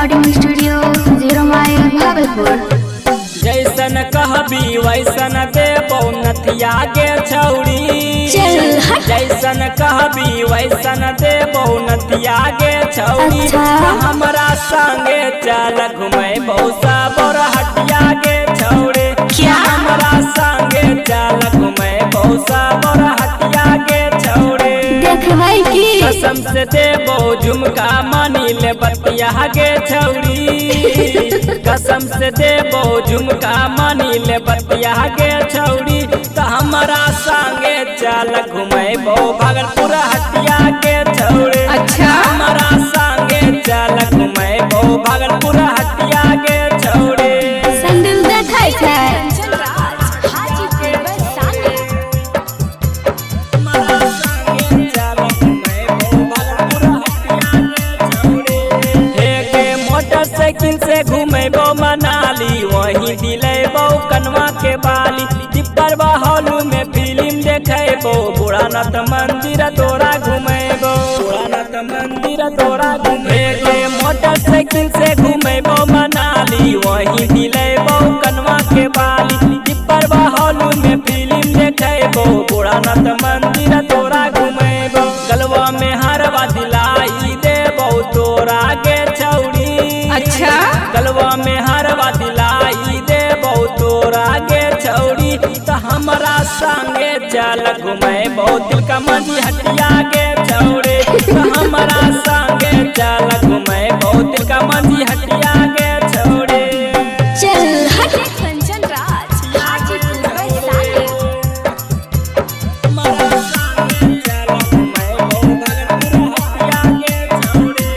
Recording studio 0 माइल भागलपुर। जैसन कहबी वैसन देबो नथिया गे छौरी, जैसन कहबी वैसन देबो नथिया गे छौरी। हमरा संगे चल घुमेबो साबर हटिया गे छौरी, हमरा संगे चल घुमेबो साबर हटिया गे छौरी। कसम से देबो झुमका मानी ले बतिया गे छौरी, कसम से देबो झुमका मानी ले बतिया गे छौरी। त हमरा संगे चल घुमेबो भागलपुर हटिया गे छौरी। अच्छा हमरा संगे चल घुमेबो भागलपुर हटिया गे छौरी। सैंडल देखाई छै मोटरसाइकिल से घूमेबो मनाली, वहीं दिलेबो कनवा के बाली। टिप्पर हॉलू में फिल्म देखेबो, बुढ़ानाथ मंदिर तोरा घूमेबो, बुढ़ानाथ मंदिर तोरा घूमेबो। मोटरसाइकिल से घूमेबो मनाली, वहीं दिलेबो कनवा के बाली। टिप्पर हॉलू में फिल्म देखेबो, बुढ़ानाथ मंदिर तोरा घूमेबो। गलवा में हरवा दिलाई देबो तोरा गे छौरी। अच्छा गलवा में हरवा दिलाई देबो तोरा गे छौरी। त हमरा संगे चल घुमेबो तिलका मंजी हटिया गे छौरी। त हमरा संगे चल घुमेबो तिलका मंजी हटिया गे छौरी। चल हट कंचन राज हाजीपुर वैशाली। हमरा संगे चल घुमेबो भागलपुर हटिया गे छौरी।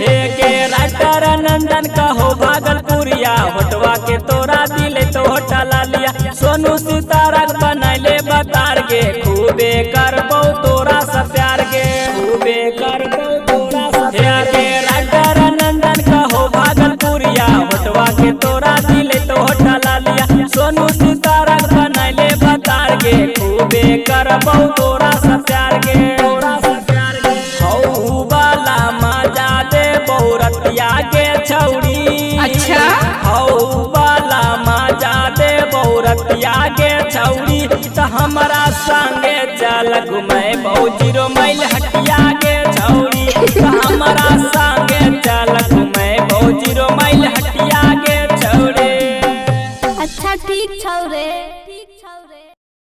हे के राइटर नंदन कहो भागलपुरिया, होटवा के तोरा दिले तो होटला लिया। सोनू सितारा बनैले बतार गे, खूबे करबो तोरा सा प्यार गे, खूबे करबो तोरा सा प्यार गे। राइटर नंदन कहो भागलपुरिया, होटवा के तोरा दिले तो होटला लिया। सोनू सितारा बनैले बतार गे, खूबे करबो तोरा सा प्यार गे, तोरा सा प्यार गे। हौ वाला मजा देबो रतिया गे छौरी। अच्छा हौ वाला मजा देबो रतिया गे छौरी। त हमरा संगे चल घुमेबो 0 माइल हटिया गे छौरी। त हमरा संगे चल घुमेबो 0 माइल हटिया गे छौरी। अच्छा ठीक छौ रे।